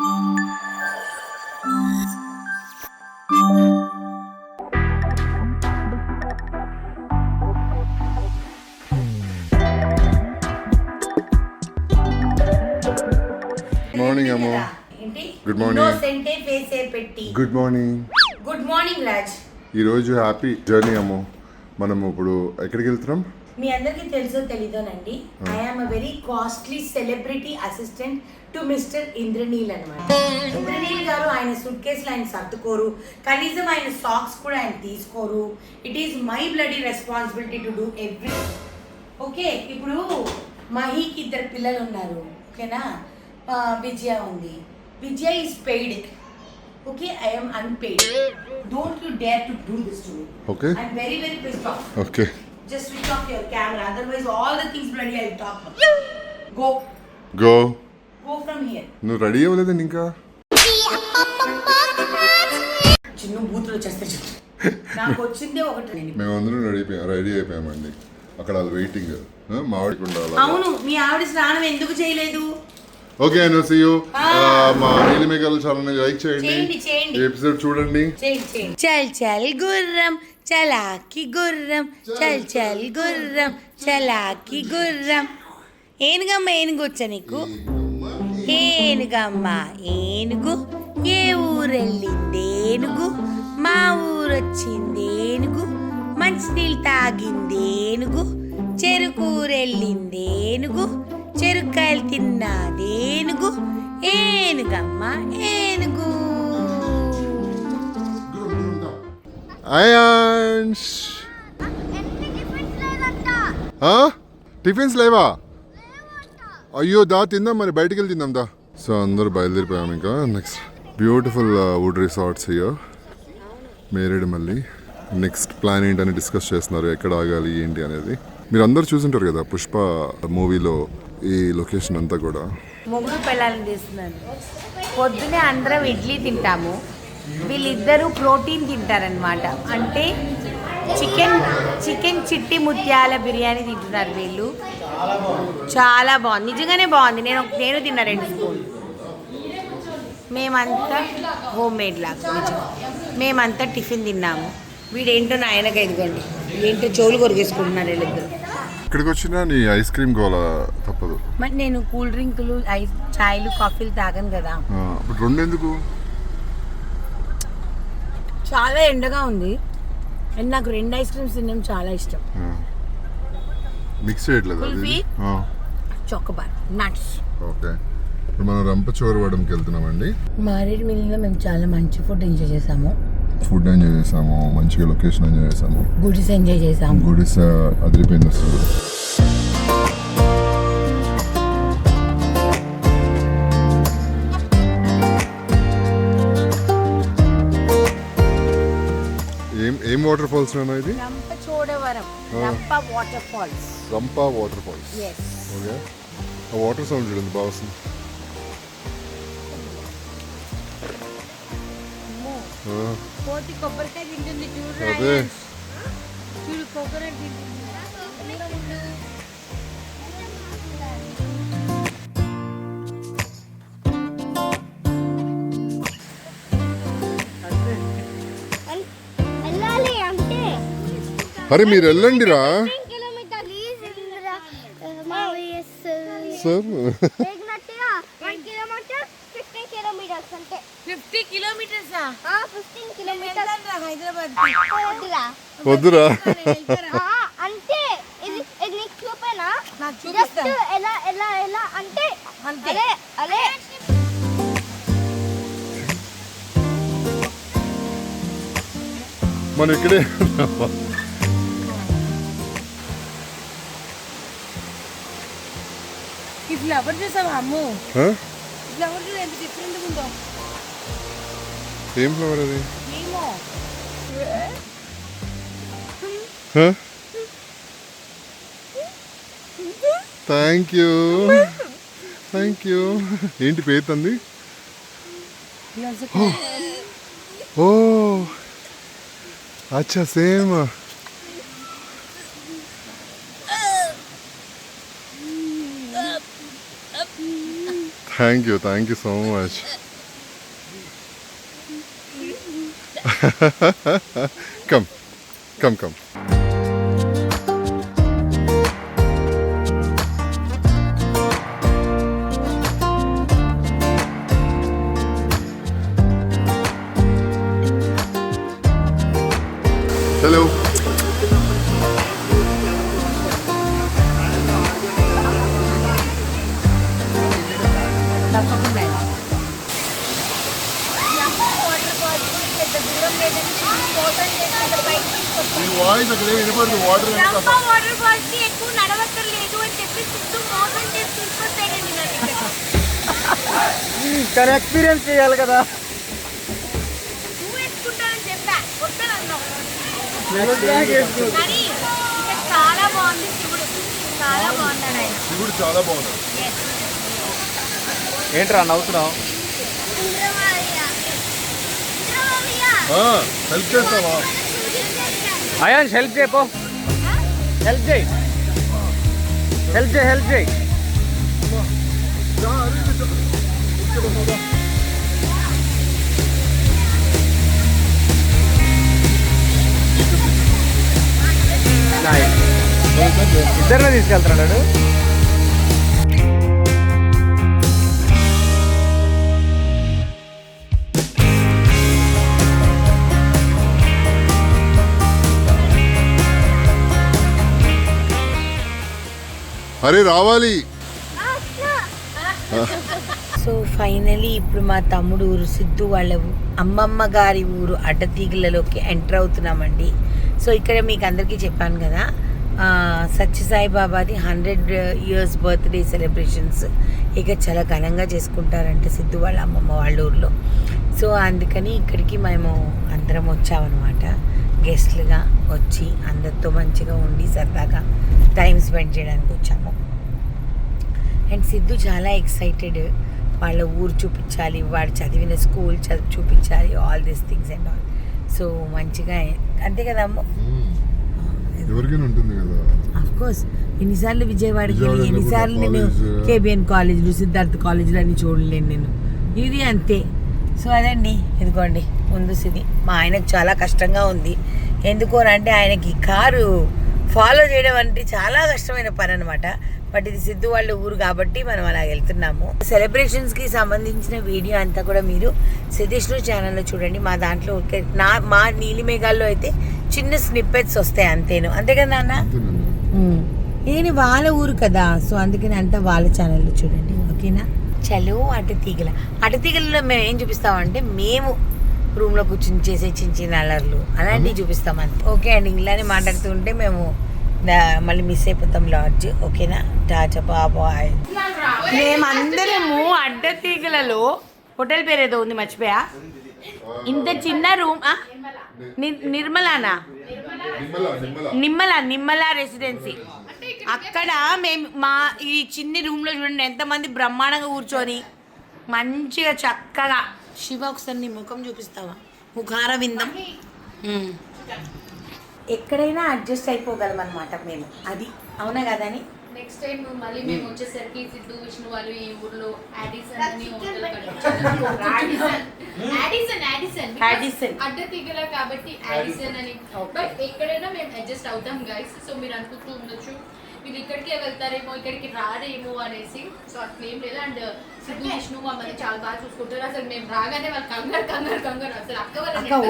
Morning అమ్మో. Good morning. Good morning. Good morning Raj. ఈరోజు happy journey అమ్మో. మనం ఇప్పుడు ఎక్కడికి వెళ్తున్నాం? మీ అందరికీ తెలుసో తెలీదోనండి, I'm very costly celebrity assistant to mister Indraneel అనమాట. ఇంద్రనీల్ గారు ఆయన సూట్ కేసులు ఆయన సర్దుకోరు, కనీసం ఆయన సాక్స్ కూడా ఆయన తీసుకోరు. It is my bloody responsibility to do every. Okay, ఇప్పుడు మహీకి 2 పిల్లలు ఉన్నారు, ఓకేనా? విజయ ఉంది. Vijaya is paid. Okay, I am unpaid. Don't you dare to do this to me. Okay. I'm very pissed off. Okay. Just switch off your camera. Otherwise, all the things bloody I'll talk about. Go from here. నువ్వు ready అవ్వలేదండి ఇంకా? చిన్న బూతులు వచ్చేస్తాయి. నాకు వచ్చిందే ఒకటి. మేమందరం రెడీ అయిపోయామండి. అక్కడ వెయిటింగ్ మామిడికి ఉండాలి. అవును, మీ ఆవిడ స్నానం ఎందుకు చేయలేదు? Okay, I see you. మా నీలిమేఘాలు ఛానల్ లైక్ చేయండి, ఎపిసోడ్ చూడండి. చల్ గుర్రం చలాకి గుర్రం, చల్ గుర్రం చలాకి గుర్రం. ఏనుగమ్మ ఏనుగు వచ్చా నీకు? ఏనుగమ్మ ఏనుగు, ఏ ఊరెళ్ళింది ఏనుగు? మా ఊరొచ్చింది ఏనుగు, మంచినీళ్ళు తాగింది ఏనుగు, చెరుకూరెళ్ళింది ఏనుగు, చెరుకాయలు తిన్నాదేనుగు, ఏనుగమ్మ ఏనుగు. టిఫిన్స్ లేవా? అయ్యో దా తిందాం, మరి బయటికి వెళ్ళి తిందాం దా. సో అందరూ బయలుదేరిపోయాము. ఇంకా next beautiful wood resorts here Maredumilli. Next plan ఏంటని డిస్కస్ చేస్తున్నారు, ఎక్కడ ఆగాలి ఏంటి అనేది. మీరు అందరు చూసుంటారు కదా పుష్ప మూవీలో ఈ లొకేషన్ అంతా కూడా. మొగుడు పెళ్ళాలని తీస్తున్నాను. పొద్దునే అందరం ఇడ్లీ తింటాము, వీళ్ళిద్దరూ ప్రోటీన్ తింటారనమాట. అంటే చికెన్ చిట్టి ముత్యాల బిర్యానీ తింటున్నారు వీళ్ళు. చాలా బాగుంది, నిజంగానే బాగుంది. నేను తిన్నా 2 స్పూన్లు. మేమంతా హోమ్ మేడ్ లాగా మేమంతా టిఫిన్ తిన్నాము. వీడేంటో నాయనగా ఇదిగోండి, ఏంటో చెవులు కొరిగేసుకుంటున్నారు వీళ్ళిద్దరు. ఇక్కడికి వచ్చినా నీ ఐస్ క్రీమ్ గోలా తప్పదు. మరి నేను కూల్ డ్రింకులు, చాయ్లు, కాఫీలు తాగను కదా. ఇప్పుడు 2 ఎందుకు? చాలా ఎండగా ఉంది అండ్ నాకు 2 ఐస్ క్రీమ్స్ తినడం చాలా ఇష్టం. మిక్స్ చేయట్లేదు కుల్ఫీ, చాకోబార్, నట్స్. ఓకే, ఇప్పుడు మనం రంపచోడవరంకి వెళ్తున్నామండి. మారేడుమిల్లిలో మేము చాలా మంచి ఫుడ్ ఎంజాయ్ చేసాము. మంచిగా లొకేషన్ ఎంజాయ్ చేసాము. గుడిస్ ఎంజాయ్ చేసాము. గుడిస్ అదిరిపోయింది అసలు. ఏం వాటర్ ఫాల్స్ అన్న ఇది? రంపచోడవరం, రంప వాటర్ ఫాల్స్. yes. ఓకే, ఆ వాటర్ సౌండ్ చూడండి బాగా వస్తుంది. కోతి కొబ్బరికాయ తింటుంది చూడు. అదే చూడు, కోకోనట్ తింటుంది. అరే మీరు వెళ్ళండి రా సార్. 50 kilometers హైదరాబాద్ వద్దురా అంటే ఇది నీకు చూపేనా? నాకు చూపిస్తా. ఎలా అంటే అదే మనం ఇక్కడే. ఈ ఫ్లవర్ చూసావా అమ్ము? ఫ్లవర్ చూడు ఎంత డిఫరెంట్ ఉందో. ఏం ఫ్లవర్ అది? ఏమో. Thank you. ఏంటి పేరు తంది? ఓ అచ్చా, same. Thank you so much. Come come come. Hello. Me voice అక్కడ వినపడదు. వాటర్ వాటర్ ఫాల్స్ కి ఎక్కువ నడవక్కర్లేదు అని చెప్పి చుట్టూ మోసం చేసి తీసుకొచ్చాడండి కానీ ఎక్స్పీరియన్స్ చేయాలి కదా. నువ్వు వేసుకుంటానని చెప్పా వస్తానన్నావు కానీ ఇంకా చాలా బాగుంది శివుడు, చాలా బాగున్నాడు ఆయన. శివుడు చాలా బాగున్నాడు. ఏంట్రా నవ్వుతున్నావు? హెల్ప్ చేస్తావా? అయాన్ హెల్ప్ చేయపో, హెల్ప్ చేయి, హెల్ప్ చేయి, హెల్ప్ చేయి. ఇద్దరినే తీసుకెళ్తున్నాడు. అరే రావాలి. సో ఫైనలీ ఇప్పుడు మా తమ్ముడు ఊరు సిద్ధు వాళ్ళ అమ్మమ్మ గారి ఊరు అడ్డతీగలలోకి ఎంటర్ అవుతున్నామండి. సో ఇక్కడ మీకు అందరికీ చెప్పాను కదా, సత్యసాయి బాబాది 100 years బర్త్డే సెలబ్రేషన్స్ ఇక చాలా ఘనంగా చేసుకుంటారంట సిద్ధు వాళ్ళ అమ్మమ్మ వాళ్ళ ఊర్లో. సో అందుకని ఇక్కడికి మేము అందరం వచ్చామన్నమాట, గెస్ట్లుగా వచ్చి అందరితో మంచిగా ఉండి సరదాగా టైం స్పెండ్ చేయడానికి వచ్చాము. అండ్ సిద్ధు చాలా ఎక్సైటెడ్, వాళ్ళ ఊరు చూపించాలి, వాడు చదివిన స్కూల్ చూపించాలి, all these things and all. So మంచిగా అంతే కదా అమ్మ, ఎవరికైనా ఉంటుంది కదా. ఆఫ్ కోర్స్ ఎన్నిసార్లు విజయవాడకి వెళ్ళి ఎన్నిసార్లు నేను కేబిఎన్ కాలేజీలు సిద్ధార్థ కాలేజీలు అన్ని చూడలేను నేను, ఇది అంతే. సో అదండి, ఇదిగోండి ముందు సిది మా ఆయనకు చాలా కష్టంగా ఉంది. ఎందుకు అంటే ఆయనకి కారు ఫాలో చేయడం అంటే చాలా కష్టమైన పని అనమాట. బట్ ఇది సిద్ధు వాళ్ళ ఊరు కాబట్టి మనం అలా వెళ్తున్నాము. సెలబ్రేషన్స్కి సంబంధించిన వీడియో అంతా కూడా మీరు సిద్ధేష్ను ఛానల్లో చూడండి. మా దాంట్లో మా నీలి మేఘాల్లో అయితే చిన్న స్నిప్పెట్స్ వస్తాయి అంతేను, అంతే కదా నాన్న. ఇది వాళ్ళ ఊరు కదా, సో అందుకని అంతా వాళ్ళ ఛానల్లో చూడండి, ఓకేనా. చలో అడ్డతీగలలో మేము ఏం చూపిస్తామంటే మేము రూమ్లో కూర్చొని చేసే చిన్న చిన్న అల్లర్లు అలాంటివి చూపిస్తామండి. ఓకే అండి, ఇలానే మాట్లాడుతూ ఉంటే మేము మళ్ళీ మిస్ అయిపోతాం లాడ్జ్, ఓకేనా. టాటా బాబాయ్. మేమందరము అడ్డతీగలలో హోటల్ పేరు ఏదో ఉంది మర్చిపోయా, ఇంత చిన్న రూమ్, నిర్మలానా, నిమ్మల రెసిడెన్సీ. అక్కడ మేము మా ఈ చిన్ని రూమ్లో చూడండి ఎంతమంది బ్రహ్మాండంగా కూర్చొని మంచిగా చక్కగా. శివ ఒకసారి నీ ముఖం చూపిస్తావా, ముఖార విందం. ఎక్కడైనా అడ్జస్ట్ అయిపోగలం అనమాట మేము, అది అవునా కదా అని. నెక్స్ట్ టైం మళ్ళీ మేము వచ్చేసరికి సిద్ధు విష్ణు వాళ్ళు ఈ ఊర్లో యాడిసన్ అని హోటల్ యాడిసన్ అడ్డతీగల కాబట్టి యాడిసన్ అని. బట్ ఎక్కడైనా మేము అడ్జస్ట్ అవుతాం గైస్. సో మీరు అనుకుంటూ ఉండొచ్చు వీళ్ళు ఇక్కడికే వెళ్తారేమో ఇక్కడికి రారేమో అనేసి. సో అట్లేం లేదు. అండ్ సిద్ధు విష్ణు మమ్మల్ని చాలా బాగా చూసుకుంటారు. అసలు మేము రాగానే వాళ్ళు కంగారు అసలు అక్క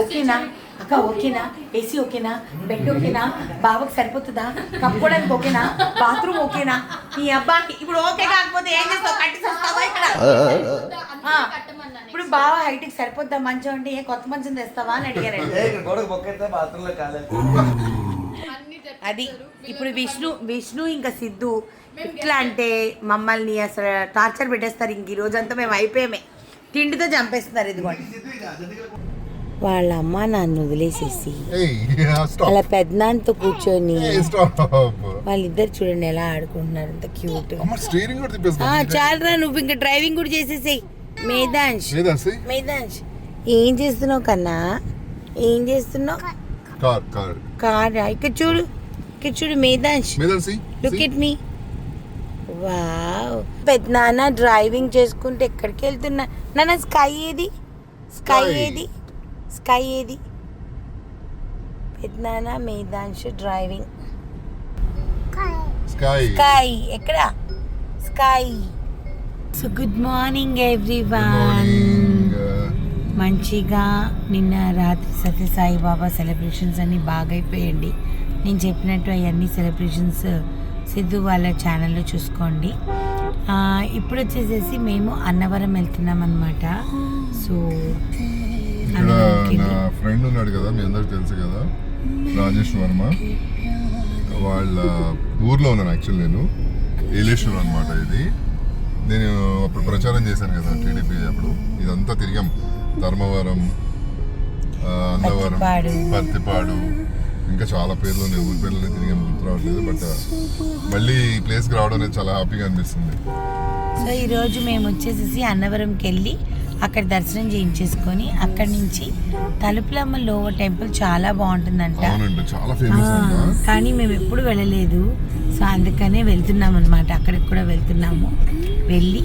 ఓకేనా, అక్క ఓకేనా, ఏసీ ఓకేనా, బెడ్ ఓకేనా, బావకి సరిపోతుందా, కప్పుకోవడానికి ఓకేనా, బాత్రూమ్ ఓకేనా, ఈ అబ్బాకి ఇప్పుడు ఓకే కాకపోతే ఏం చేస్తావు, కట్టి వస్తావా ఇక్కడ. ఇప్పుడు బావ హైట్కి సరిపోద్దా మంచం అంటే ఏ కొత్త మంచం తెస్తావా అని అడిగారండి. అది ఇప్పుడు విష్ణు ఇంకా సిద్ధు ఎట్లా అంటే మమ్మల్ని అసలు టార్చర్ పెట్టేస్తారు. ఇంక ఈ రోజంతా మేము అయిపోయామే, తిండితో చంపేస్తున్నారు. ఇదిగోండి వాళ్ళ అమ్మ నాన్న వదిలేసేసి అలా పెద్దనాన్నతో కూర్చొని వాళ్ళిద్దరు చూడండి ఎలా ఆడుకుంటున్నారు, అంత క్యూట్. చాలరా, నువ్వు ఇంకా డ్రైవింగ్ కూడా చేసేసేయి. మేధాంశ్ ఏం చేస్తున్నావు కన్నా, ఏం చేస్తున్నావు? కార్ ఇక్కడ చూడు మేధాంశ్, లుక్ ఎట్ మీ. వావ్, పెద్దనాన్న డ్రైవింగ్ చేసుకుంటే ఎక్కడికి వెళ్తున్నా. నాన్న స్కై ఏది, స్కై ఏది, పెద్దనాన్న మేధాంశు డ్రైవింగ్. స్కై స్కై ఎక్కడ? Sky. So good morning everyone. మంచిగా నిన్న రాత్రి సత్యసాయి బాబా సెలబ్రేషన్స్ అన్నీ బాగా అయిపోయండి. నేను చెప్పినట్టు అవన్నీ సెలబ్రేషన్స్ సిద్ధు వాళ్ళ ఛానల్లో చూసుకోండి. ఇప్పుడు వచ్చేసేసి మేము అన్నవరం వెళ్తున్నాం అనమాట. సో ఇక్కడ నా ఫ్రెండ్ ఉన్నాడు కదా, మీ అందరికి తెలుసు కదా, రాజేష్ వర్మ. వాళ్ళ ఊర్లో ఉన్నాను యాక్చువల్. నేను ఏలేశ్వరం అనమాట. ఇది నేను అప్పుడు ప్రచారం చేశాను కదా టీడీపీ అప్పుడు. ఇదంతా తిరిగాం. ధర్మవరం, అన్నవరం, పత్తిపాడు, ఇంకా చాలా పేర్లు ఉన్నాయి. ఊరి పేర్లు తిరిగాం, గుర్తు రావట్లేదు. బట్ మళ్ళీ ఈ ప్లేస్కి రావడం అనేది చాలా హ్యాపీగా అనిపిస్తుంది. సో ఈరోజు మేము వచ్చేసేసి అన్నవరంకి వెళ్ళి అక్కడ దర్శనం చేయించేసుకొని అక్కడి నుంచి తలుపులమ్మ లోవ టెంపుల్ చాలా బాగుంటుందంట. అవునండి, చాలా ఫేమస్ అంట. కానీ మేము ఎప్పుడు వెళ్ళలేదు. సో అందుకనే వెళ్తున్నాం అనమాట. అక్కడికి కూడా వెళ్తున్నాము. వెళ్ళి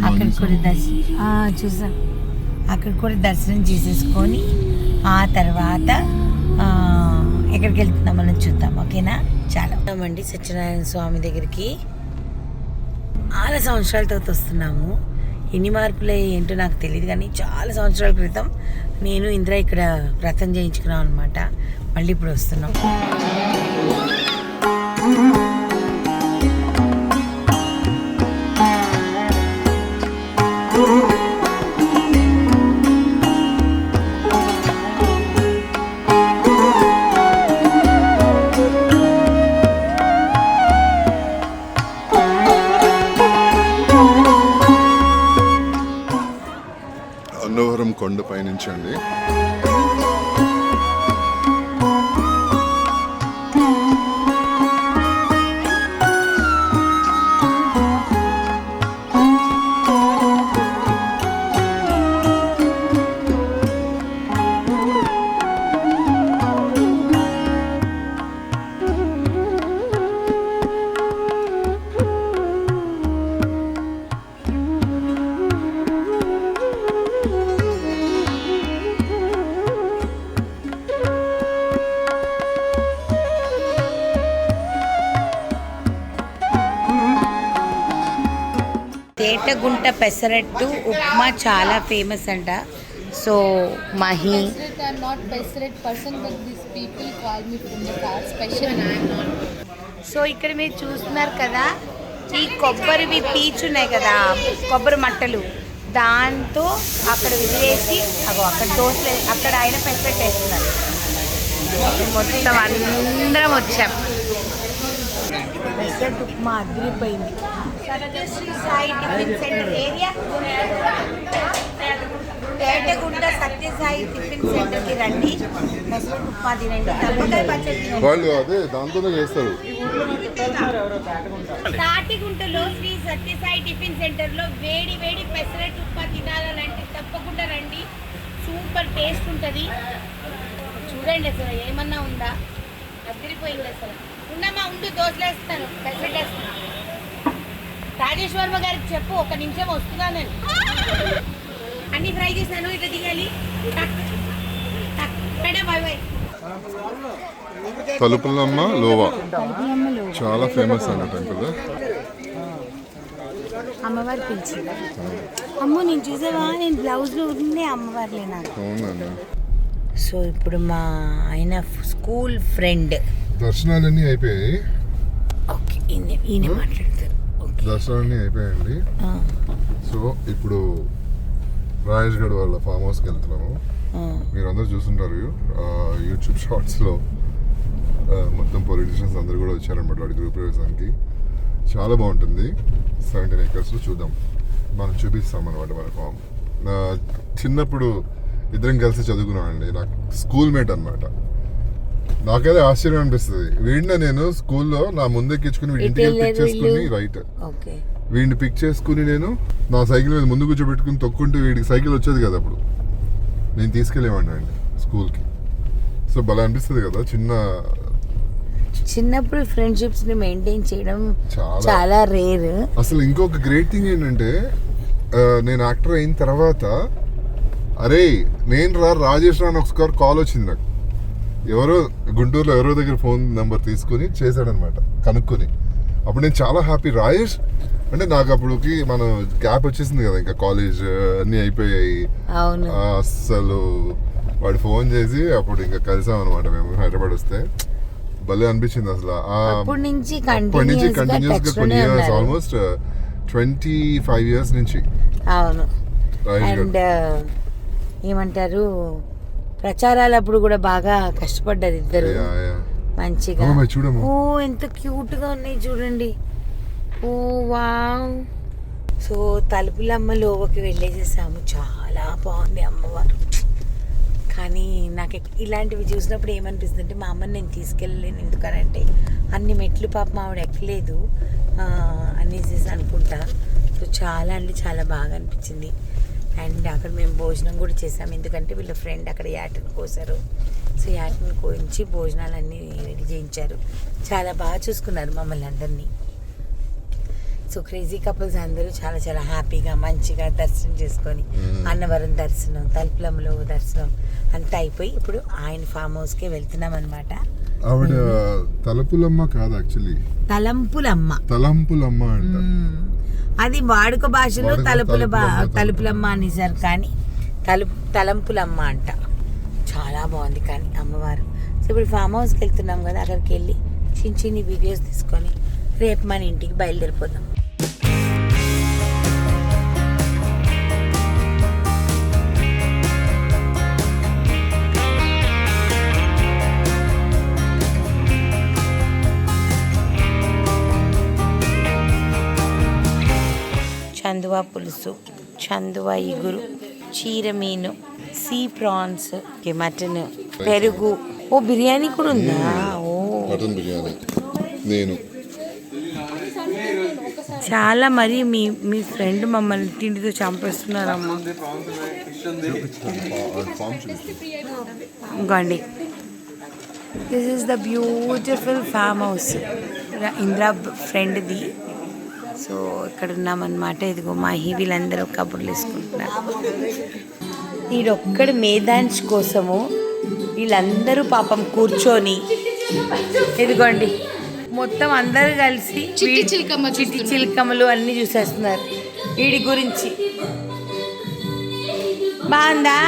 అక్కడ కూడా చూసాం. అక్కడ కూడా దర్శనం చేసేసుకొని ఆ తర్వాత ఎక్కడికి వెళ్తున్నాం మనం చూద్దాం. ఓకేనా? చాలా అండి సత్యనారాయణ స్వామి దగ్గరికి 6 సంవత్సరాల తర్వాత వస్తున్నాము. ఎన్ని మార్పులు ఏంటో నాకు తెలియదు, కానీ చాలా సంవత్సరాల క్రితం నేను ఇంద్ర ఇక్కడ వ్రతం చేయించుకున్నాం అనమాట. మళ్ళీ ఇప్పుడు వస్తున్నాం. అన్నవరం కొండపై నుంచి అండి. తేటగుంట పెసరట్టు ఉప్మా చాలా ఫేమస్ అంట. So Mahi I'm not peasant person, but these people call me from the car special and I am not. So ఇక్కడ మీరు చూస్తున్నారు కదా, ఈ కొబ్బరివి పీచు ఉన్నాయి కదా, కొబ్బరి మట్టలు, దాంతో అక్కడ విదిలేసి అక్కడ దోశలు, అక్కడ ఆయన పెసరట్టు వేస్తున్నారు. మొత్తం అందరం వచ్చాం. పెసరట్టు ఉప్మా అదిరిపోయింది. Satyasri Sai tiffin centre area, Tetagunta Satyasai tiffin సెంటర్కి రండి. పెసరట్టు ఉప్మా తినండి, తప్పకాయ పచ్చడి తినండి. వాళ్ళు అదే దాంతోనే చేస్తారు. తాటిగుంటలో శ్రీ సత్యసాయి టిఫిన్ సెంటర్లో వేడి వేడి పెసరట్టు ఉప్మా తినాలంటే తప్పకుండా రండి. సూపర్ టేస్ట్ ఉంటుంది. చూడండి అసలు ఏమన్నా ఉందా, అదిరిపోయింది అసలు. ఉండమ్మా ఉండు, దోశలు వేస్తాను, పెసరట్టు వేస్తాను. రాజేష్ వర్మ గారికి చెప్పు, 1 నిమిషం వస్తున్నాను. అన్ని ఫ్రై చేశాను, ఇట్లా దిగాలి. Bye bye. తలుపులమ్మ లోవా చాలా ఫేమస్ అన్న టెంపుల్. అమ్మవారు పిలిచింది. అమ్మో నేను చూసావా, నేను బ్లౌజ్లో ఉంది అమ్మవారులే నాకు. అవునండి. సో ఇప్పుడు మా ఆయన స్కూల్ ఫ్రెండ్ దర్శనాలన్నీ అయిపోయాయి. ఓకే, ఈయన మాట్లాడతారు. దర్శనాలన్నీ అయిపోయాయండి. సో ఇప్పుడు రాజేష్ గఢ్ వాళ్ళ ఫామ్ హౌస్కి వెళ్తున్నాము. మీరు అందరూ చూస్తుంటారు యూట్యూబ్ షార్ట్స్లో. మొత్తం పొలిటీషియన్స్ అందరు కూడా వచ్చారనమాట వాడి గృహ ప్రవేశానికి. చాలా బాగుంటుంది. 17 acres చూద్దాం, మనం చూపిస్తాం అనమాట మన ఫామ్. నా చిన్నప్పుడు ఇద్దరం కలిసి చదువుకున్నామండి. నాకు స్కూల్ మేట్ అనమాట. నాకైతే ఆశ్చర్యం అనిపిస్తుంది. వీడిని నేను స్కూల్లో నా ముందెక్కించుకుని వీడి ఇంటికి పిక్ చేసుకుని రైట్ వీడిని పిక్ చేసుకుని నేను నా సైకిల్ మీద ముందు కూర్చోబెట్టుకుని తొక్కుంటూ, వీడికి సైకిల్ వచ్చేది కదా అప్పుడు, నేను తీసుకెళ్ళేవాడిని అండి స్కూల్కి. సో భలే అనిపిస్తుంది కదా చిన్నప్పుడు ఫ్రెండ్షిప్స్ ని మెయింటైన్ చేయడం చాలా రేర్. అసలు ఇంకొక గ్రేట్ థింగ్ ఏంటంటే, నేను యాక్టర్ అయిన తర్వాత అరే నేను రాజేష్ అని ఒకసారి కాల్ వచ్చింది నాకు. ఎవరో గుంటూరులో ఎవరో దగ్గర ఫోన్ నెంబర్ తీసుకుని చేశాడనమాట, కనుక్కొని. అప్పుడు నేను చాలా హ్యాపీ. రాయేష్ అంటే నాకు అప్పుడుకి మన గ్యాప్ వచ్చేసింది కదా, ఇంకా కాలేజ్ అన్నీ అయిపోయాయి. అవును. అస్సలు వాడు ఫోన్ చేసి అప్పుడు ఇంకా కలిసాం అనమాట మేము హైదరాబాద్ వస్తే. భలే అనిపించింది అసలు. అప్పటి నుంచి కంటిన్యూస్గా కొన్ని ఇయర్స్, ఆల్మోస్ట్ 25 years నుంచి. అవును. అండ్ ఏమంటారు, ప్రచారాలు అప్పుడు కూడా బాగా కష్టపడ్డారు ఇద్దరు మంచిగా. చూడము, ఓ ఎంత క్యూట్ గా ఉన్నాయి చూడండి. ఓ వావ్. సో తలుపులమ్మ లోవకి వెళ్ళేసేసాము. చాలా బాగుంది అమ్మవారు. కానీ నాకు ఇలాంటివి చూసినప్పుడు ఏమనిపిస్తుంది అంటే, మా అమ్మని నేను తీసుకెళ్ళలేను, ఎందుకనంటే అన్ని మెట్లు పాపం ఆవిడ ఎక్కలేదు అనేసి అనుకుంటా. సో చాలా అంటే చాలా బాగా అనిపించింది. అండ్ అక్కడ మేము భోజనం కూడా చేసాము, ఎందుకంటే వీళ్ళ ఫ్రెండ్ అక్కడ యాటను కోసారు. సో యాటను కోయించి భోజనాలన్నీ రెడీ చేయించారు. చాలా బాగా చూసుకున్నారు మమ్మల్ని అందరినీ. సో క్రేజీ కపుల్స్ అందరూ చాలా చాలా హ్యాపీగా మంచిగా దర్శనం చేసుకొని, అన్నవరం దర్శనం, తలుపులమ్మలో దర్శనం అంతా అయిపోయి ఇప్పుడు ఆయన ఫామ్ హౌస్కే వెళ్తున్నాం అనమాట. ఆవిడ తలుపులమ్మ కాదు, యాక్చువల్లీ తలంపులమ్మ అంట. అది వాడుక భాషలో తలుపులమ్మ అనేసారు, కానీ తలంపులమ్మ అంట. చాలా బాగుంది కానీ అమ్మవారు. సో ఇప్పుడు ఫామ్ హౌస్కి వెళ్తున్నాం కదా, అక్కడికి వెళ్ళి చిన్న చిన్న వీడియోస్ తీసుకొని రేపు మన ఇంటికి బయలుదేరిపోదాం. చందువా పులుసు, చందువా ఇగురు, చీరమీను, సీ ప్రాన్స్, మటన్, పెరుగు. ఓ బిర్యానీ కూడా ఉందా? ఓ మటన్ బిర్యానీ. నేను చాలా. మరి మీ ఫ్రెండ్ మమ్మల్ని తిండితో చంపేస్తున్నారమ్మా. ఇంకోండి, this is the beautiful farm house Indra ఫ్రెండ్ది. సో ఇక్కడ ఉన్నామన్నమాట. ఇదిగో మా వీళ్ళందరూ కబుర్లు వేసుకుంటున్నారు. ఈడొక్కడు మేదాన్స్ కోసము వీళ్ళందరూ పాపం కూర్చొని, ఇదిగోండి మొత్తం అందరూ కలిసి చిట్టి చిలకమ్మలు అన్నీ చూసేస్తున్నారు వీడి గురించి. బాగుందా?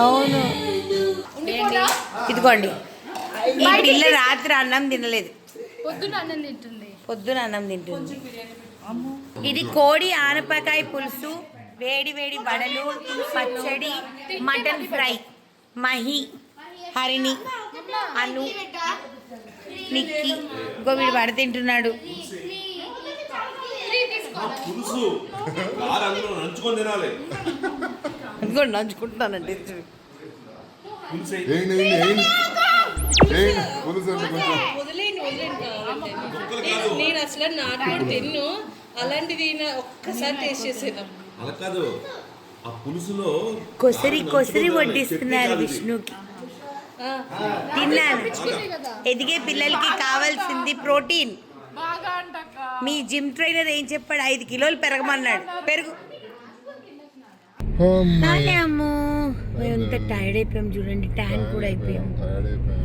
అవును. ఇదిగోండి, ఈ పిల్ల రాత్రి అన్నం తినలేదు, పొద్దున అన్నం తింటుంది. ఇది కోడి ఆనపకాయ పులుసు, వేడి వేడి వడలు, పచ్చడి, మటన్ ఫ్రై. మహి, హరిణి, అను, నిక్కి. ఇంకో వీడు వడ తింటున్నాడు. నంచుకుంటున్నానండి. నేను అసలు నాకు కూడా తిన్ను, అలాంటిది ఒక్కసారి టేస్ట్ చేసేదా. అలా కాదు, ఆ పులుసులో కొసరి వడ్డిస్తున్నారు విష్ణుకి. తిన్నాను. ఎదిగే పిల్లలకి కావాల్సింది ప్రోటీన్. మీ జిమ్ ట్రైనర్ ఏం చెప్పాడు? 5 kilos పెరగమన్నాడు. పెరుగు. ఎంత టైర్డ్ అయిపోయాం చూడండి, ట్యాన్ కూడా అయిపోయాం.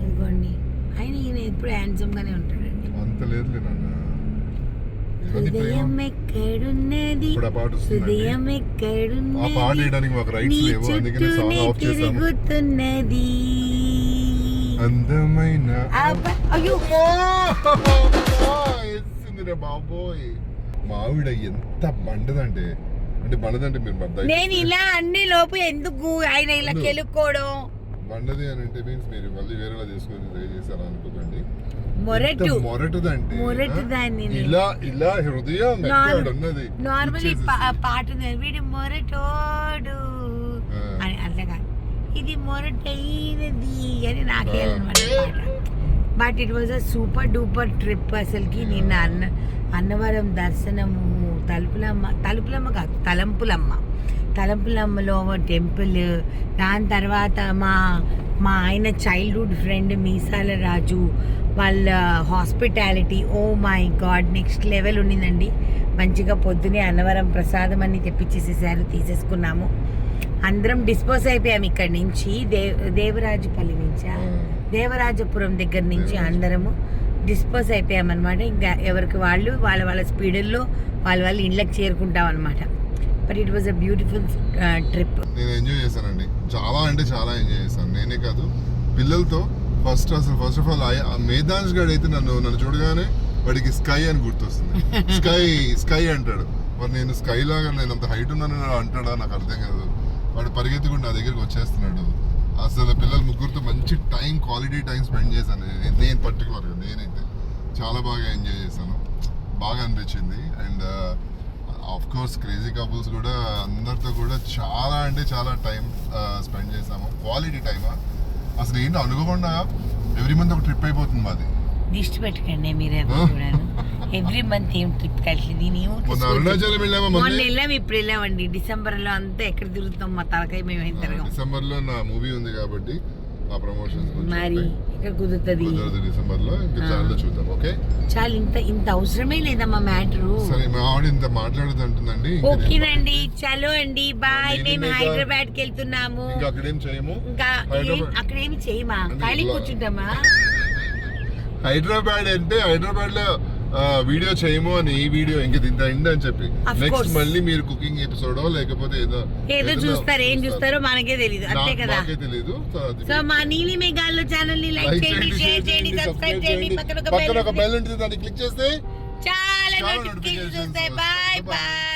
ఇదిగోండి, ఆయన ఈయన ఎప్పుడు హ్యాండ్సమ్ గానే ఉంటాడండి. హృదయం ఎక్కడున్నది, హృదయం ఎక్కడున్నది, నీ చుట్టూనే తిరుగుతున్నది అందమైన. అయ్యో బాబోయ్, మావిడ ఎంత బండదంటే, బండదంటే మీరు నేను ఇలా అన్ని లోపు ఎందుకు ఆయన ఇలా కెలుక్కోవడం. బండది అని అంటే మీన్స్ మీరు మళ్ళీ వేరేలా చేసుకొని దయచేసారు అనుకోకండి. మొరటుదాన్ని ఇలా హృదయం ఉన్నది. నార్మల్లీ పాట వీడి మొరటోడు అని అట్లా, ఇది మొరటైనది అని నాకే అనమాట పాట. But it was a super duper trip అసలుకి. నిన్న అన్నవరం దర్శనము, తలుపులమ్మ కాదు తలంపులమ్మలో టెంపుల్. దాని తర్వాత మా ఆయన చైల్డ్హుడ్ ఫ్రెండ్ మీసాల రాజు వాళ్ళ hospitality. Oh my god, next level ఉండిందండి. మంచిగా పొద్దునే అన్నవరం ప్రసాదం అన్ని తెప్పించేసేసారు, తీసేసుకున్నాము. అందరం డిస్పోజ్ అయిపోయాం ఇక్కడ నుంచి దేవరాజపల్లి నుంచా దేవరాజపురం దగ్గర నుంచి అందరము డిస్పోజ్ అయిపోయాం అనమాట. ఇంకా ఎవరికి వాళ్ళు వాళ్ళ స్పీడుల్లో వాళ్ళ ఇళ్ళకి చేరుకుంటాం అనమాట. But it was a beautiful trip. నేను ఎంజాయ్ చేశానండి, చాలా అంటే చాలా ఎంజాయ్ చేశాను. నేనే కాదు పిల్లలతో. ఫస్ట్ ఆఫ్ ఆల్ మేధాంష్ గారు అయితే నన్ను చూడగానే వాడికి స్కై అని గుర్తొస్తుంది. స్కై అంటాడు. మరి నేను స్కై లాగా నేను అంత హైట్ ఉన్నాను అంటాడా నాకు అర్థం కాదు. వాడు పరిగెత్తుకుంటూ నా దగ్గరికి వచ్చేస్తున్నాడు. అసలు పిల్లలు ముగ్గురితో మంచి క్వాలిటీ టైం స్పెండ్ చేశాను నేను పర్టికులర్గా. నేనైతే చాలా బాగా ఎంజాయ్ చేశాను, బాగా అనిపించింది. And of course crazy couples కూడా అందరితో కూడా చాలా అంటే చాలా టైం స్పెండ్ చేసాము. క్వాలిటీ టైమా అసలు ఏంటో అనుకోకుండా ఎవ్రీ మంత్ ఒక ట్రిప్ అయిపోతుంది మాది. దిష్టి పెట్టకండి మీరు ఎవ్రీ మంత్ ఏం ట్రిప్ కట్టలేదు. అరుణాచలం మొన్న వెళ్ళాం, ఇప్పుడు వెళ్ళామండి. డిసెంబర్ లో అంతా ఎక్కడ తిరుగుతాం, మా తలకాయ మేము ఏం తిరగం. డిసెంబర్ లో నా మూవీ ఉంది కాబట్టి ఆ ప్రమోషన్స్ మరి ఇక్కడ కుదురుతుంది డిసెంబర్ లో. ఇంకా చాలా చూద్దాం. ఓకే చాలు, ఇంత అవసరమే లేదమ్మా మ్యాటరు. సరే మా ఆవిడ ఇంత మాట్లాడదు అంటుందండి. ఓకేనండి, చలో అండి, బాయ్. మేము హైదరాబాద్ కి వెళ్తున్నాము. ఇంకా అక్కడేం చేయము, ఇంకా అక్కడేమి చేయమా, ఖాళీ కూర్చుంటామా. హైదరాబాద్ అంటే హైదరాబాద్ లో వీడియో చేయము అని ఈ వీడియో ఇంక ఇంత ఎండ్ అని చెప్పి నెక్స్ట్ మళ్ళీ మీరు కుకింగ్ ఎపిసోడో లేకపోతే ఏదో చూస్తారు. ఏం చూస్తారో మనకే తెలియదు, అంతే కదా. తెలీదు. సో మా నీలి మేఘాల్లో ఛానల్ ని లైక్ చేయండి, షేర్ చేయండి, సబ్స్క్రైబ్ చేయండి. పక్కన ఒక బెల్ ఉంటుంది, దాన్ని క్లిక్ చేస్తే చాలా నోటిఫికేషన్స్ వస్తాయి. Bye bye.